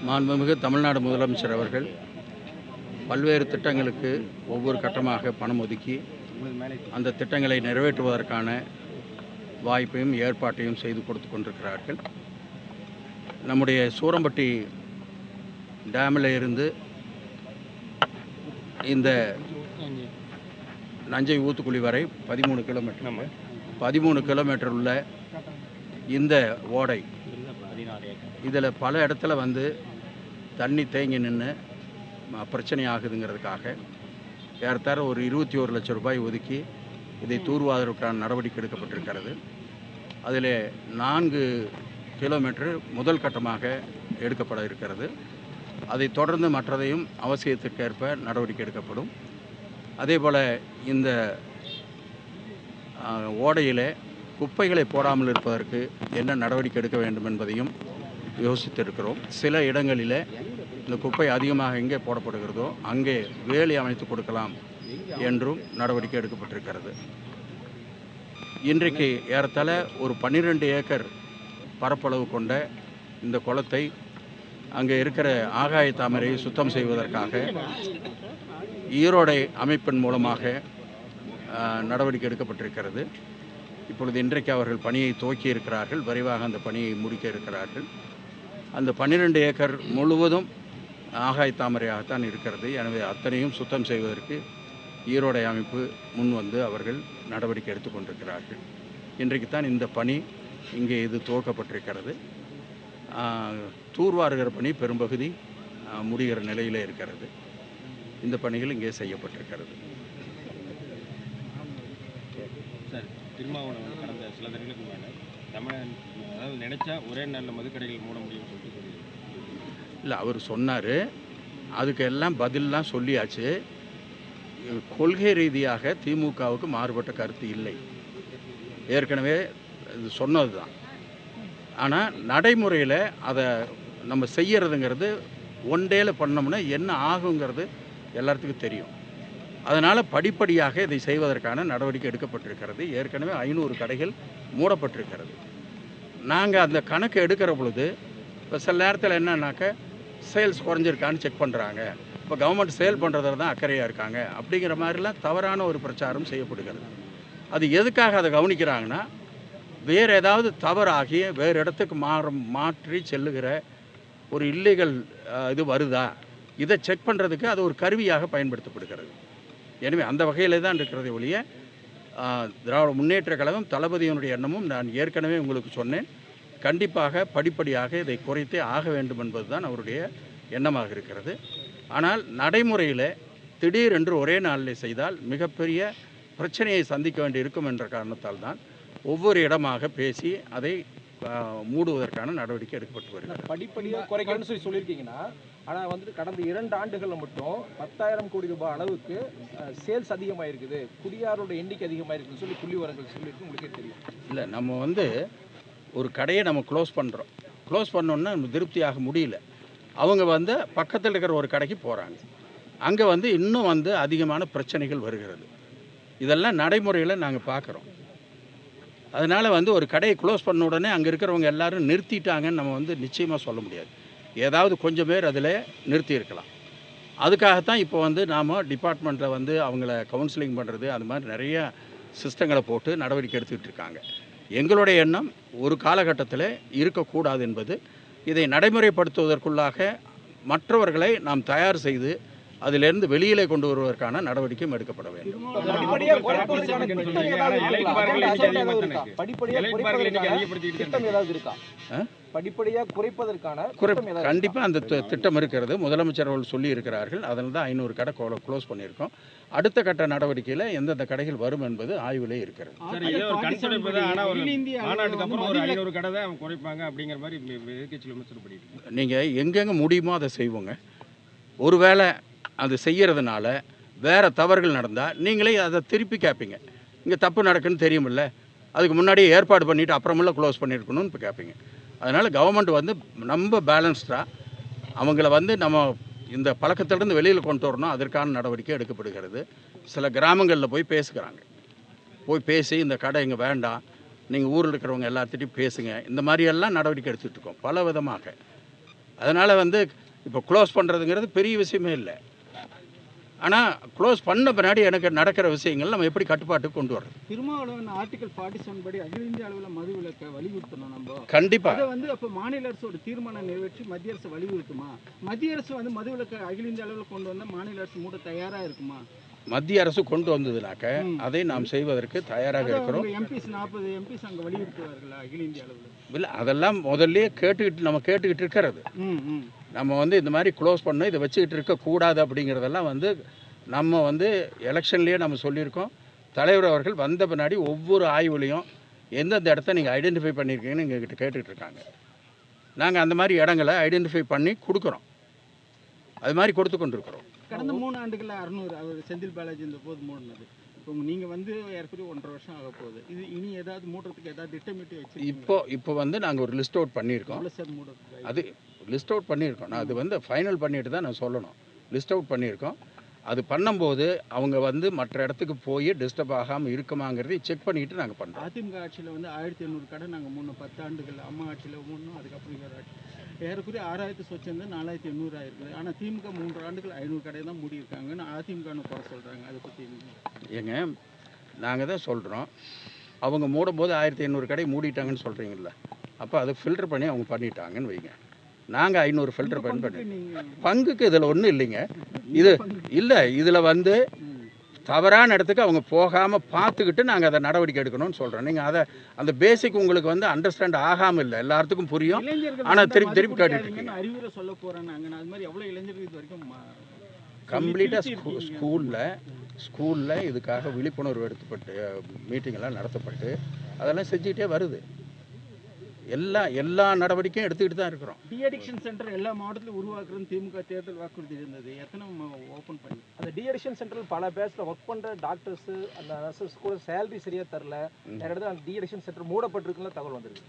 மாண்புமிகு தமிழ்நாடு முதலமைச்சர் அவர்கள் பல்வேறு திட்டங்களுக்கு ஒவ்வொரு கட்டமாக பணம் ஒதுக்கி அந்த திட்டங்களை நிறைவேற்றுவதற்கான வாய்ப்பையும் ஏற்பாட்டையும் செய்து கொடுத்து கொண்டிருக்கிறார்கள். நம்முடைய சூரம்பட்டி டேமில் இருந்து இந்த நஞ்சை ஊத்துக்குழி வரை 13 கிலோமீட்டர் உள்ள இந்த ஓடை, இதில் பல இடத்துல வந்து தண்ணி தேங்கி நின்று பிரச்சனை ஆகுதுங்கிறதுக்காக ஏறத்தாழ ஒரு 21 லட்சம் ரூபாய் ஒதுக்கி இதை தூர்வாருவதற்கான நடவடிக்கை எடுக்கப்பட்டிருக்கிறது. அதில் 4 கிலோமீட்டர் முதல் கட்டமாக எடுக்கப்பட இருக்கிறது. அதை தொடர்ந்து மற்றதையும் அவசியத்திற்கேற்ப நடவடிக்கை எடுக்கப்படும். அதேபோல் இந்த ஓடையில் குப்பைகளை போடாமல் இருப்பதற்கு என்ன நடவடிக்கை எடுக்க வேண்டும் என்பதையும் யோசித்திருக்கிறோம். சில இடங்களில் இந்த குப்பை அதிகமாக எங்கே போடப்படுகிறதோ அங்கே வேலி அமைத்து கொடுக்கலாம் என்றும் நடவடிக்கை எடுக்கப்பட்டிருக்கிறது. இன்றைக்கு ஏறத்தாழ ஒரு 12 ஏக்கர் பரப்பளவு கொண்ட இந்த குளத்தை அங்கே இருக்கிற ஆகாய தாமரையை சுத்தம் செய்வதற்காக ஈரோடை அமைப்பின் மூலமாக நடவடிக்கை எடுக்கப்பட்டிருக்கிறது. இப்பொழுது இன்றைக்கு அவர்கள் பணியை துவக்கி இருக்கிறார்கள். விரைவாக அந்த பணியை முடிக்க இருக்கிறார்கள். அந்த 12 ஏக்கர் முழுவதும் ஆகாய தாமரையாகத்தான் இருக்கிறது. எனவே அத்தனையும் சுத்தம் செய்வதற்கு ஈரோடை அமைப்பு முன் வந்து அவர்கள் நடவடிக்கை எடுத்து கொண்டிருக்கிறார்கள். இன்றைக்கு தான் இந்த பணி இங்கே இது துவக்கப்பட்டிருக்கிறது. தூர்வாருகிற பணி பெரும்பகுதி முடிகிற நிலையில் இருக்கிறது. இந்த பணிகள் இங்கே செய்யப்பட்டிருக்கிறது. சார், திருமாவளவன் கடந்த சில தினங்களுக்கு முன்னாடி அதாவது நினைச்சா ஒரே நாளில் மதுக்கடைகள் மூட முடியும்னு சொல்லிட்டு இல்லை, அவர் சொன்னார். அதுக்கு எல்லாம் பதிலெலாம் சொல்லியாச்சு. கொள்கை ரீதியாக திமுகவுக்கு மாறுபட்ட கருத்து இல்லை, ஏற்கனவே இது சொன்னது தான். ஆனால் நடைமுறையில் அதை நம்ம செய்யறதுங்கிறது ஒன் டேயில் பண்ணோம்னா என்ன ஆகுங்கிறது எல்லாத்துக்கும் தெரியும். அதனால் படிப்படியாக இதை செய்வதற்கான நடவடிக்கை எடுக்கப்பட்டிருக்கிறது. ஏற்கனவே 500 கடைகள் மூடப்பட்டிருக்கிறது. நாங்கள் அந்த கணக்கு எடுக்கிற பொழுது இப்போ சில நேரத்தில் என்னன்னாக்க சேல்ஸ் குறைஞ்சிருக்கான்னு செக் பண்ணுறாங்க. இப்போ கவர்மெண்ட் சேல் பண்ணுறதுல தான் அக்கறையாக இருக்காங்க அப்படிங்கிற மாதிரிலாம் தவறான ஒரு பிரச்சாரம் செய்யப்படுகிறது. அது எதுக்காக அதை கவனிக்கிறாங்கன்னா, வேறு ஏதாவது தவறாகி வேறு இடத்துக்கு மாற்றி செல்லுகிற ஒரு இல்லீகல் இது வருதா, இதை செக் பண்ணுறதுக்கு அது ஒரு கருவியாக பயன்படுத்தப்படுகிறது. எனவே அந்த வகையில் தான் இருக்கிறதை ஒழிய திராவிட முன்னேற்ற கழகம் தளபதியினுடைய எண்ணமும் நான் ஏற்கனவே உங்களுக்கு சொன்னேன். கண்டிப்பாக படிப்படியாக இதை குறைத்தே ஆக வேண்டும் என்பது தான் அவருடைய எண்ணமாக இருக்கிறது. ஆனால் நடைமுறையில் திடீரென்று ஒரே நாளில் செய்தால் மிகப்பெரிய பிரச்சனையை சந்திக்க வேண்டி இருக்கும் என்ற காரணத்தால் தான் ஒவ்வொரு இடமாக பேசி அதை மூடுவதற்கான நடவடிக்கை எடுக்கப்பட்டு வருகிறது. படிப்படியாக குறைக்கணும்னு சொல்லியிருக்கீங்கன்னா, ஆனால் வந்துட்டு கடந்த 2 ஆண்டுகளில் மட்டும் 10,000 கோடி ரூபாய் அளவுக்கு சேல்ஸ் அதிகமாக இருக்குது, குடியாரோட எண்ணிக்கை அதிகமாக இருக்குதுன்னு சொல்லி புள்ளி விவரங்கள் சொல்லியிருக்கு. உங்களுக்கே தெரியும். இல்லை, நம்ம வந்து ஒரு கடையை நம்ம க்ளோஸ் பண்ணுறோம். க்ளோஸ் பண்ணோன்னா நம்ம திருப்தியாக முடியல. அவங்க வந்து பக்கத்தில் இருக்கிற ஒரு கடைக்கு போகிறாங்க. அங்கே வந்து இன்னும் வந்து அதிகமான பிரச்சனைகள் வருகிறது. இதெல்லாம் நடைமுறையில் நாங்கள் பார்க்குறோம். அதனால் வந்து ஒரு கடையை க்ளோஸ் பண்ண உடனே அங்கே இருக்கிறவங்க எல்லோரும் நிறுத்திட்டாங்கன்னு நம்ம வந்து நிச்சயமாக சொல்ல முடியாது. ஏதாவது கொஞ்சம் பேர் அதில் நிறுத்தி இருக்கலாம். அதுக்காகத்தான் இப்போ வந்து நாம் டிபார்ட்மெண்ட்டில் வந்து அவங்கள கவுன்சிலிங் பண்ணுறது, அது மாதிரி நிறைய சிஸ்டங்களை போட்டு நடவடிக்கை எடுத்துக்கிட்டு இருக்காங்க. எங்களுடைய எண்ணம் ஒரு காலகட்டத்தில் இருக்கக்கூடாது என்பது. இதை நடைமுறைப்படுத்துவதற்குள்ளாக மற்றவர்களை நாம் தயார் செய்து அதிலிருந்து வெளியிலே கொண்டு வருவதற்கான நடவடிக்கையும் எடுக்கப்பட வேண்டும். கண்டிப்பாக அந்த திட்டம் இருக்கிறது. முதலமைச்சர் அவர்கள் சொல்லி இருக்கிறார்கள். அதில் தான் 500 கடை க்ளோஸ் பண்ணியிருக்கோம். அடுத்த கட்ட நடவடிக்கையில் எந்தெந்த கடைகள் வரும் என்பது ஆய்விலே இருக்கிறது. நீங்கள் எங்கெங்கே முடியுமோ அதை செய்வோங்க. ஒருவேளை அது செய்கிறதுனால வேறு தவறுகள் நடந்தால் நீங்களே அதை திருப்பி கேட்பீங்க. இங்கே தப்பு நடக்குன்னு தெரியுமில்ல, அதுக்கு முன்னாடியே ஏற்பாடு பண்ணிவிட்டு அப்புறமெல்லாம் க்ளோஸ் பண்ணியிருக்கணும்னு இப்போ கேட்பீங்க. அதனால் கவர்மெண்ட் வந்து ரொம்ப பேலன்ஸ்டாக அவங்கள வந்து நம்ம இந்த பழக்கத்திலிருந்து வெளியில் கொண்டு வரணும். அதற்கான நடவடிக்கை எடுக்கப்படுகிறது. சில கிராமங்களில் போய் பேசுகிறாங்க. போய் பேசி இந்த கடை இங்கே வேண்டாம், நீங்கள் ஊரில் இருக்கிறவங்க எல்லாத்துட்டையும் பேசுங்க. இந்த மாதிரியெல்லாம் நடவடிக்கை எடுத்துகிட்டு இருக்கோம் பல விதமாக. அதனால் வந்து இப்போ க்ளோஸ் பண்ணுறதுங்கிறது பெரிய விஷயமே இல்லை. ஆனால் க்ளோஸ் பண்ண பின்னாடி எனக்கு நடக்கிற விஷயங்கள் நம்ம எப்படி கட்டுப்பாட்டுக்கு கொண்டு வர்றது? திருமாவளவன் ஆர்டிகல் 47 படி அகில இந்திய அளவில் மது விலக்கை வலியுறுத்தணும். நம்ம கண்டிப்பாக அதை வந்து அப்போ மாநில அரசு ஒரு தீர்மானம் நிறைவேற்றி மத்திய அரசு வலியுறுத்துமா? மத்திய அரசு வந்து மது விலக்கை அகில இந்திய அளவில் கொண்டு வந்தால் மாநில அரசு மூட தயாராக இருக்குமா? மத்திய அரசு கொண்டு வந்ததுனாக்க அதை நாம் செய்வதற்கு தயாராக இருக்கிறோம். எம்பிஸ் 40 எம்பிஸ் அங்கே வலியுறுத்துவார்களா அகில இந்திய அளவில்? இல்லை, அதெல்லாம் முதல்ல கேட்டுக்கிட்டு இருக்கிறது. நம்ம வந்து இந்த மாதிரி க்ளோஸ் பண்ண இதை வச்சுக்கிட்டு இருக்கக்கூடாது அப்படிங்கிறதெல்லாம் வந்து நம்ம வந்து எலெக்ஷன்லேயே நம்ம சொல்லியிருக்கோம். தலைவர் அவர்கள் வந்த பின்னாடி ஒவ்வொரு ஆய்வுலையும் எந்தெந்த இடத்த நீங்கள் ஐடென்டிஃபை பண்ணியிருக்கீங்கன்னு எங்ககிட்ட கேட்டுக்கிட்டு இருக்காங்க. நாங்கள் அந்த மாதிரி இடங்களை ஐடென்டிஃபை பண்ணி கொடுக்குறோம். அது மாதிரி கொடுத்து கொண்டு இருக்கிறோம். கடந்த 3 ஆண்டுகளில் 600 அவர் செந்தில் பாலாஜி இந்த போது மூடினது. இப்போ நீங்கள் வந்து ஏற்கனவே 1.5 வருஷம் ஆக போகுது. இது இனி ஏதாவது மூடுறதுக்கு ஏதாவது திட்டமிட்டு வச்சு இப்போ வந்து நாங்கள் ஒரு லிஸ்ட் அவுட் பண்ணியிருக்கோம். மூடுறதுக்கு அது லிஸ்ட் அவுட் பண்ணியிருக்கோம். நான் அது வந்து ஃபைனல் பண்ணிட்டு தான் நான் சொல்லணும். லிஸ்ட் அவுட் பண்ணியிருக்கோம். அது பண்ணும்போது அவங்க வந்து மற்ற இடத்துக்கு போய் டிஸ்டர்ப் ஆகாமல் இருக்குமாங்கிறதை செக் பண்ணிட்டு நாங்கள் பண்ணுறோம். அதிமுக ஆட்சியில் வந்து 1800 கடை நாங்கள் 10 ஆண்டுகள், அம்மா ஆட்சியில் 3, அதுக்கப்புறம் இவர் ஆட்சி ஏறக்குறைய 6000 சொச்சம் 4800 ஆயிருக்குது. ஆனால் திமுக 3 ஆண்டுகள் 500 கடை தான் மூடியிருக்காங்கன்னு அதிமுகன்னு குறை சொல்கிறாங்க. அதை பற்றி ஏங்க, நாங்கள் தான் சொல்கிறோம், அவங்க மூடும்போது 1500 கடை மூடிட்டாங்கன்னு சொல்கிறீங்களா? அப்போ அதை ஃபில்டர் பண்ணி அவங்க பண்ணிட்டாங்கன்னு வைங்க. நாங்கள் 500 ஃபில்டர் பண்ணி பங்குக்கு இதில் ஒன்றும் இல்லைங்க. இது இல்லை, இதில் வந்து தவறான இடத்துக்கு அவங்க போகாமல் பார்த்துக்கிட்டு நாங்கள் அதை நடவடிக்கை எடுக்கணும்னு சொல்கிறோம். நீங்கள் அதை அந்த பேசிக் உங்களுக்கு வந்து அண்டர்ஸ்டாண்ட் ஆகாமல் இல்லை, எல்லாத்துக்கும் புரியும். ஆனால் திருப்பி கேட்டுட்டு இருக்கீங்க. அறிவுரை சொல்ல போகிறேன் நாங்கள். அது மாதிரி எவ்வளோ இளைஞர்கள் இது வரைக்கும் கம்ப்ளீட்டாக ஸ்கூலில் இதுக்காக விழிப்புணர்வு எடுத்துப்பட்டு மீட்டிங்கெல்லாம் நடத்தப்பட்டு அதெல்லாம் செஞ்சுக்கிட்டே வருது. எல்லா நடவடிக்கையும் எடுத்துக்கிட்டு தான் இருக்கிறோம். டி அடிக்ஷன் சென்டர் எல்லா மாவட்டத்திலும் உருவாக்குறதுன்னு திமுக தேர்தல் வாக்குறுதி இருந்தது. எத்தனை ஓப்பன் பண்ணி? அந்த டி அடிக்ஷன் சென்டரில் பல பேர்ஸில் ஒர்க் பண்ணுற டாக்டர்ஸு அந்த நர்சஸ் கூட சேலரி சரியாக தரல. நிறைய இடத்துல அந்த டி அடிக்ஷன் சென்டர் மூடப்பட்டிருக்குன்னு தகவல் வந்திருக்கு.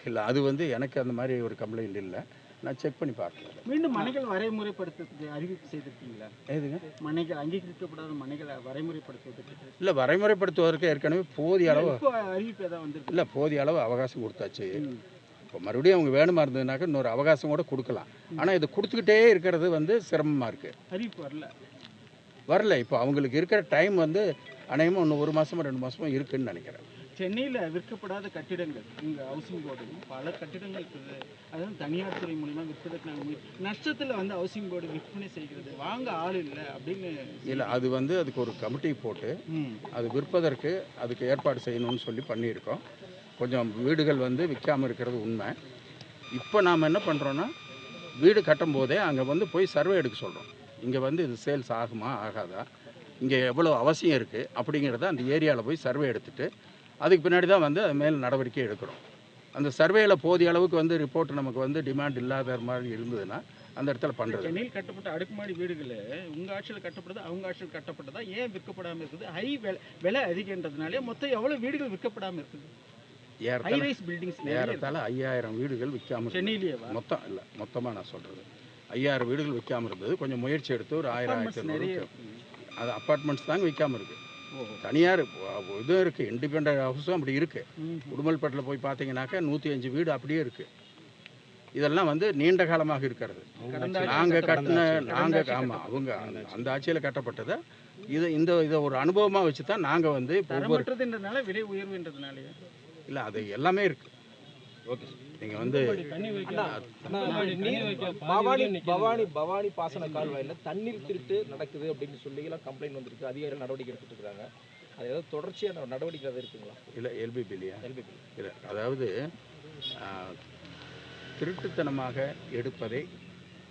இல்லை, அது வந்து எனக்கு அந்த மாதிரி ஒரு கம்ப்ளைண்ட் இல்லை. நான் செக் பண்ணி பார்க்கலாம். மீண்டும் மனைகள் வரைமுறைப்படுத்துறதுக்கு அறிவிப்பு செய்திருக்கீங்களா? எதுங்க? மனைகள் அங்கீகரிக்கப்படாத மனைகளை வரைமுறைப்படுத்துவதற்கு இல்லை, வரைமுறைப்படுத்துவதற்கு ஏற்கனவே போதிய அளவு அறிவிப்பு ஏதாவது வந்துருக்கு? இல்லை, போதிய அளவு அவகாசம் கொடுத்தாச்சு. இப்போ மறுபடியும் அவங்க வேணுமா இருந்ததுனாக்க இன்னொரு அவகாசம் கூட கொடுக்கலாம். ஆனால் இது கொடுத்துக்கிட்டே இருக்கிறது வந்து சிரமமாக இருக்குது. அறிவிப்பு வரல. இப்போ அவங்களுக்கு இருக்கிற டைம் வந்து அநேகமாக இன்னும் 1 மாதமோ 2 மாதமோ இருக்குதுன்னு நினைக்கிறேன். சென்னையில் விற்கப்படாத கட்டிடங்கள் இங்கே ஹவுசிங் போர்டு பல கட்டிடங்கள் இருக்குது. அதாவது தனியார் துறை மூலிமா விற்பதற்கு நாங்கள் நஷ்டத்தில் வந்து ஹவுசிங் போர்டு விற்பனை செய்கிறது. வாங்க ஆள் இல்லை அப்படின்னு இல்லை, அது வந்து அதுக்கு ஒரு கமிட்டி போட்டு அது விற்பதற்கு அதுக்கு ஏற்பாடு செய்யணும்னு சொல்லி பண்ணியிருக்கோம். கொஞ்சம் வீடுகள் வந்து விற்காமல் இருக்கிறது உண்மை. இப்போ நாம் என்ன பண்ணுறோன்னா, வீடு கட்டும் போதே அங்கே வந்து போய் சர்வே எடுக்க சொல்கிறோம். இங்கே வந்து இது சேல்ஸ் ஆகுமா ஆகாதா, இங்கே எவ்வளோ அவசியம் இருக்குது அப்படிங்கிறத அந்த ஏரியாவில் போய் சர்வே எடுத்துகிட்டு அதுக்கு பின்னாடி தான் வந்து அது மேல் நடவடிக்கை எடுக்கிறோம். அந்த சர்வேயில் போதிய அளவுக்கு வந்து ரிப்போர்ட் நமக்கு வந்து டிமாண்ட் இல்லாத மாதிரி இருந்ததுன்னா அந்த இடத்துல பண்ணுறது. சென்னையில் கட்டப்பட்ட அடுக்குமாடி வீடுகள் உங்கள் ஆட்சியில் கட்டப்பட்டது அவங்க ஆட்சியில் கட்டப்பட்டதா ஏன் விற்கப்படாமல் இருக்குது? ஹை விலை அதிகன்றதுனாலே மொத்தம் எவ்வளோ வீடுகள் விற்கப்படாமல் இருக்குது? ஏறத்தாழ 5000 வீடுகள் விற்காமல் சென்னையிலேயே மொத்தம் இல்லை, மொத்தமாக நான் சொல்கிறது 5000 வீடுகள் விற்காமல் இருந்தது. கொஞ்சம் முயற்சி எடுத்து ஒரு 1000-1500 அது அப்பார்ட்மெண்ட்ஸ் தாங்க விற்காமல் இருக்குது. தனியார் இதுவும் இருக்குது, இண்டிபெண்ட் ஹவுஸும் அப்படி இருக்குது. உடுமல்பேட்டில் போய் பார்த்தீங்கன்னாக்கா 105 வீடு அப்படியே இருக்குது. இதெல்லாம் வந்து நீண்ட காலமாக இருக்கிறது. நாங்கள் ஆமாம், அவங்க அந்த ஆட்சியில் கட்டப்பட்டதை இதை ஒரு அனுபவமாக வச்சு தான் நாங்கள் வந்து விலை உயர்வுன்றதுனால இல்லை, அது எல்லாமே இருக்குது. ஓகே, நீங்கள் வந்து பவானி பாசன கால்வாயில் தண்ணீர் திருட்டு நடக்குது அப்படின்னு சொல்லி எல்லாம் கம்ப்ளைண்ட் வந்திருக்கு. அதிகாரிகள் நடவடிக்கை எடுத்துட்டு இருக்காங்க. அது ஏதாவது தொடர்ச்சியான நடவடிக்கை இருக்குங்களா? இல்லை, எல்பிபி இல்லையா? இல்லை, அதாவது திருட்டுத்தனமாக எடுப்பதை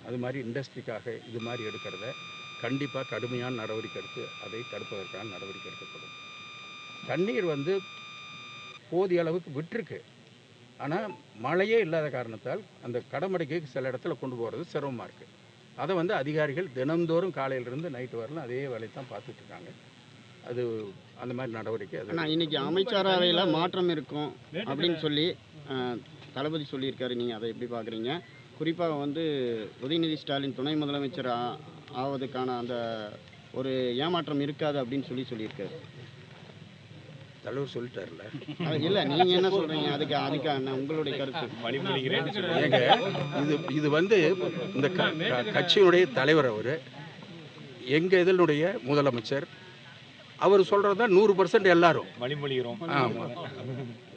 அது மாதிரி இண்டஸ்ட்ரிக்காக இது மாதிரி எடுக்கிறத கண்டிப்பாக கடுமையான நடவடிக்கை எடுத்து அதை தடுப்பதற்கான நடவடிக்கை எடுக்கப்படும். தண்ணீர் வந்து போதிய அளவுக்கு விட்டுருக்கு. ஆனால் மழையே இல்லாத காரணத்தால் அந்த கடமடைக்கு சில இடத்துல கொண்டு போகிறது சிரமமாக இருக்குது. அதை வந்து அதிகாரிகள் தினந்தோறும் காலையிலிருந்து நைட்டு வரலாம் அதே வேலையை தான் பார்த்துட்ருக்காங்க. அது அந்த மாதிரி நடவடிக்கை அது இன்றைக்கி அமைச்சரவையில் மாற்றம் இருக்கும் அப்படின்னு சொல்லி தளபதி சொல்லியிருக்காரு. நீங்கள் அதை எப்படி பார்க்குறீங்க? குறிப்பாக வந்து உதயநிதி ஸ்டாலின் துணை முதலமைச்சர் ஆவதுக்கான அந்த ஒரு ஏமாற்றம் இருக்காது அப்படின்னு சொல்லியிருக்காரு. தலைவர் சொல்லிட்டார்ல. இல்லை நீங்கள் என்ன சொல்கிறீங்க? அதுக்கான உங்களுடைய கருத்து. ஏங்க இது வந்து இந்த கட்சியினுடைய தலைவர் அவர், எங்கள் இதனுடைய முதலமைச்சர், அவர் சொல்கிறது தான் 100% எல்லாரும் வழிமொழிகிறோம். ஆமாம்.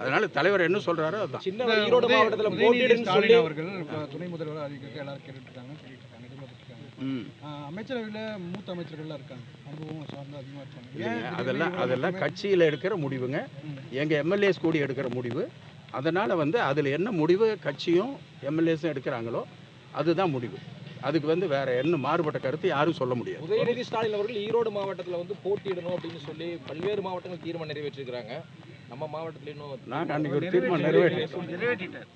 அதனால தலைவர் என்ன சொல்கிறாரோ அதுதான். சின்ன ஈரோடு மாவட்டத்தில் போட்டியிடுன்னு சொல்லி அவர்கள் துணை முதல்வர் அறிவிக்க எல்லாரும் சொல்லிட்டு இருக்காங்க. அமைச்சரவையில் மூத்த அமைச்சர்கள்லாம் இருக்காங்க, அனுபவம் சார்ந்து அதிகமாக இருக்காங்க. அதெல்லாம் கட்சியில் எடுக்கிற முடிவுங்க. எங்கள் எம்எல்ஏஸ் கூடி எடுக்கிற முடிவு. அதனால் வந்து அதில் என்ன முடிவு கட்சியும் எம்எல்ஏஸும் எடுக்கிறாங்களோ அதுதான் முடிவு. அதுக்கு வந்து வேற என்ன மாறுபட்ட கருத்து யாரும் சொல்ல முடியாது. உதயநிதி ஸ்டாலின் அவர்கள் ஈரோடு மாவட்டத்தில் வந்து போட்டியிடணும் அப்படின்னு சொல்லி பல்வேறு மாவட்டங்கள் தீர்மானம் நிறைவேற்றிருக்கிறாங்க. நம்ம மாவட்டத்தில் இன்னும் நான் அன்றைக்கி ஒரு தீர்மானம் நிறைவேற்றிட்டேன்.